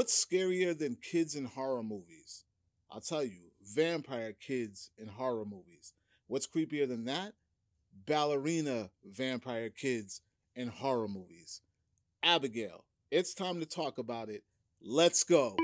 What's scarier than kids in horror movies? I'll tell you, vampire kids in horror movies. What's creepier than that? Ballerina vampire kids in horror movies. Abigail, it's time to talk about it. Let's go.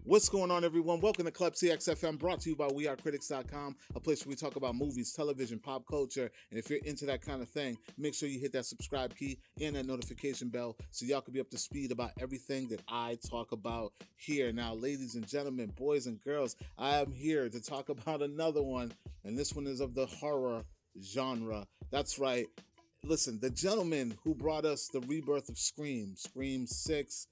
What's going on, everyone? Welcome to Klepcx FM, brought to you by wearecritics.com, a place where we talk about movies, television, pop culture, and if you're into that kind of thing, make sure you hit that subscribe key and that notification bell so y'all can be up to speed about everything that I talk about here. Now, ladies and gentlemen, boys and girls, I am here to talk about another one, and this one is of the horror genre. That's right. Listen, the gentleman who brought us the rebirth of Scream 6,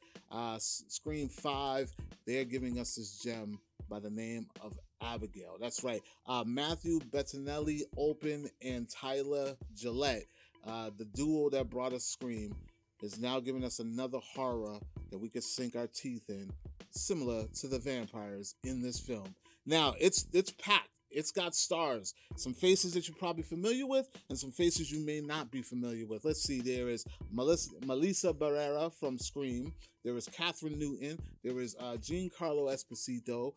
Scream 5, they're giving us this gem by the name of Abigail. That's right. Matthew Bettinelli-Olpin and Tyler Gillette, the duo that brought us Scream, is now giving us another horror that we could sink our teeth in, similar to the vampires in this film. Now, it's packed. It's got stars, some faces that you're probably familiar with, and some faces you may not be familiar with. Let's see, there is Melissa Barrera from Scream. There is Katherine Newton. There is Giancarlo Esposito.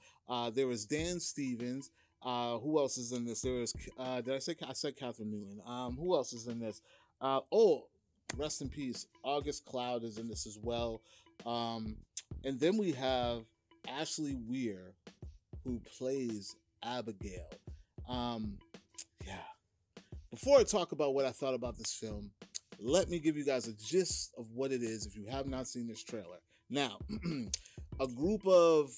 There is Dan Stevens. Who else is in this? There is, I said Katherine Newton. Who else is in this? Rest in peace. August Cloud is in this as well. And then we have Ashley Weir, who plays Abigail. Before I talk about what I thought about this film, let me give you guys a gist of what it is if you have not seen this trailer. Now, a group of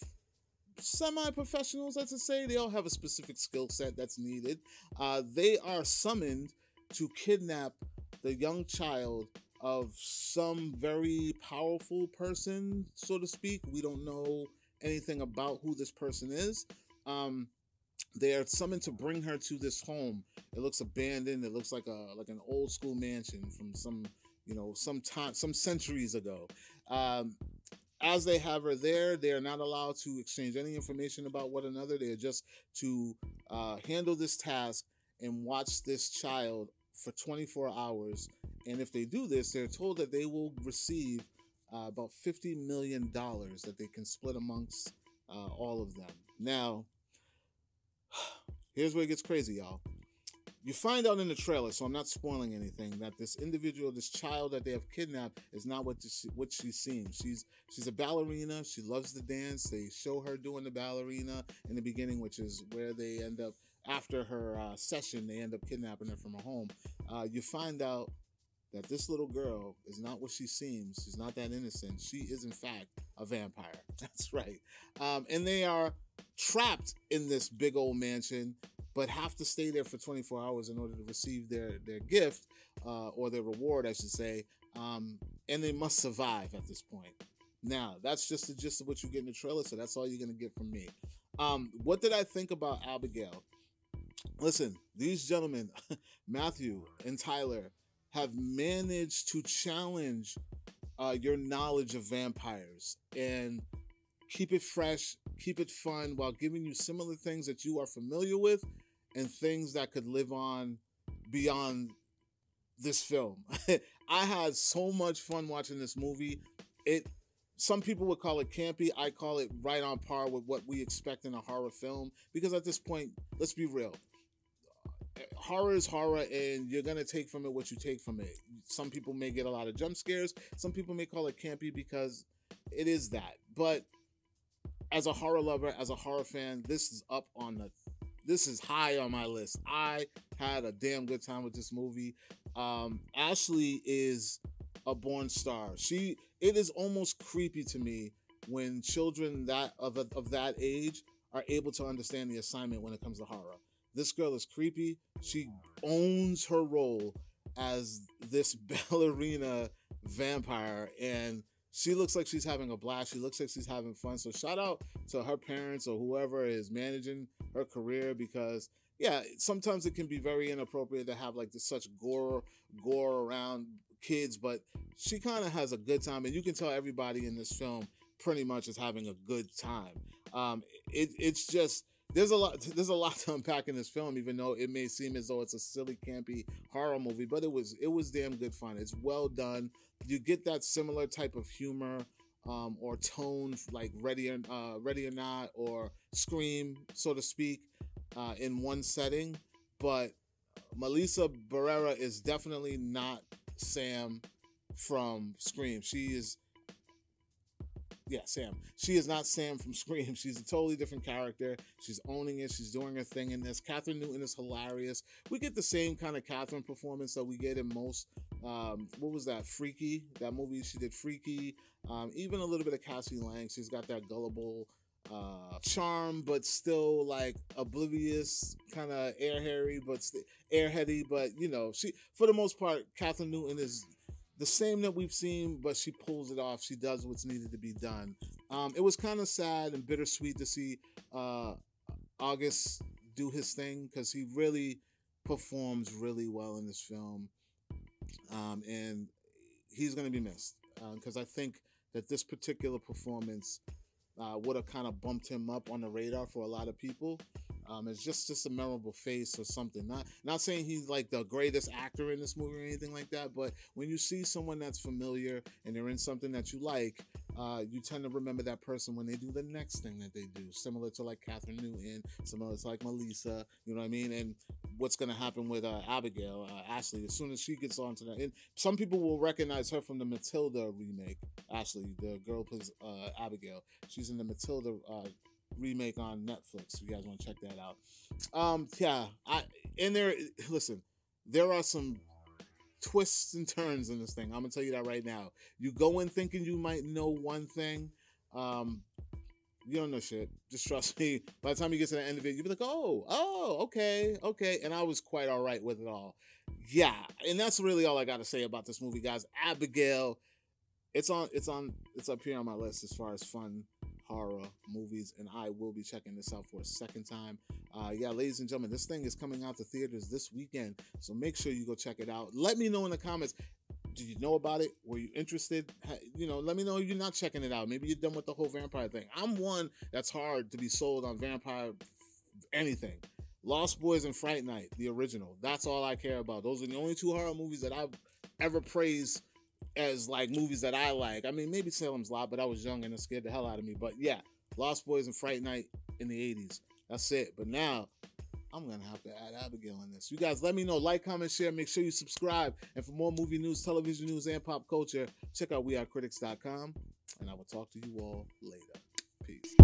semi-professionals, let's just say, they all have a specific skill set that's needed. They are summoned to kidnap the young child of some very powerful person, so to speak. We don't know anything about who this person is. They are summoned to bring her to this home. It looks abandoned. It looks like an old school mansion from some centuries ago. As they have her there, they are not allowed to exchange any information about one another. They are just to handle this task and watch this child for 24 hours. And if they do this, they're told that they will receive about $50 million that they can split amongst all of them. Now, here's where it gets crazy, y'all. You find out in the trailer, so I'm not spoiling anything, that this individual, this child that they have kidnapped, is not what she seems. She's a ballerina. She loves to dance. They show her doing the ballerina in the beginning, which is where they end up, after her session, they end up kidnapping her from her home. You find out that this little girl is not what she seems. She's not that innocent. She is, in fact, a vampire. That's right. And they are trapped in this big old mansion, but have to stay there for 24 hours in order to receive their gift, or their reward, I should say. And they must survive at this point. Now, that's just the gist of what you get in the trailer, so that's all you're going to get from me. What did I think about Abigail? Listen, these gentlemen, Matthew and Tyler, have managed to challenge your knowledge of vampires and keep it fresh, keep it fun, while giving you similar things that you are familiar with and things that could live on beyond this film. I had so much fun watching this movie. Some people would call it campy. I call it right on par with what we expect in a horror film, because at this point, let's be real. Horror is horror, and you're going to take from it what you take from it. Some people may get a lot of jump scares. Some people may call it campy because it is that. But as a horror lover, as a horror fan, this is high on my list. I had a damn good time with this movie. Ashley is a born star. It is almost creepy to me when children of that age are able to understand the assignment when it comes to horror. This girl is creepy. She owns her role as this ballerina vampire, and she looks like she's having a blast. She looks like she's having fun. So shout out to her parents or whoever is managing her career, because sometimes it can be very inappropriate to have like this such gore around kids, but she kind of has a good time, and you can tell everybody in this film pretty much is having a good time. It's just there's a lot to unpack in this film, even though it may seem as though it's a silly, campy horror movie, but it was damn good fun. It's well done. You get that similar type of humor or tone, like Ready or Not or Scream, so to speak, in one setting. But Melissa Barrera is definitely not Sam from Scream. Sam. She is not Sam from Scream. She's a totally different character. She's owning it. She's doing her thing in this. Katherine Newton is hilarious. We get the same kind of Katherine performance that we get in most, what was that, Freaky? That movie she did, Freaky. Even a little bit of Cassie Lang. She's got that gullible charm, but still like oblivious, kind of airheady, but you know, she, for the most part, Katherine Newton is the same that we've seen, but she pulls it off. She does what's needed to be done. It was kind of sad and bittersweet to see August do his thing, because he really performs really well in this film. And he's going to be missed, because I think that this particular performance would have kind of bumped him up on the radar for a lot of people. It's just a memorable face or something. Not saying he's like the greatest actor in this movie or anything like that, but when you see someone that's familiar and they're in something that you like, you tend to remember that person when they do the next thing that they do, similar to like Katherine Newton, similar to like Melissa, you know what I mean? And what's going to happen with Abigail, Ashley, as soon as she gets onto that. And some people will recognize her from the Matilda remake. Ashley, the girl who plays Abigail, she's in the Matilda remake on Netflix. If you guys want to check that out. Listen, there are some twists and turns in this thing. I'm gonna tell you that right now. You go in thinking you might know one thing, you don't know shit. Just trust me. By the time you get to the end of it, you'll be like, oh, okay. And I was quite all right with it all. Yeah, and that's really all I got to say about this movie, guys. Abigail, it's up here on my list as far as fun horror movies, and I will be checking this out for a second time. Ladies and gentlemen, this thing is coming out to theaters this weekend, so make sure you go check it out. Let me know in the comments, did you know about it? Were you interested? Let me know if you're not checking it out. Maybe you're done with the whole vampire thing. I'm one that's hard to be sold on vampire anything. Lost Boys and Fright Night, the original. That's all I care about. Those are the only two horror movies that I've ever praised as like movies that I like. I mean, maybe Salem's Lot, but I was young and it scared the hell out of me. But yeah, Lost Boys and Fright Night in the 80s. That's it. But now I'm going to have to add Abigail in this. You guys let me know. Like, comment, share. Make sure you subscribe. And for more movie news, television news, and pop culture, check out wearecritics.com. And I will talk to you all later. Peace.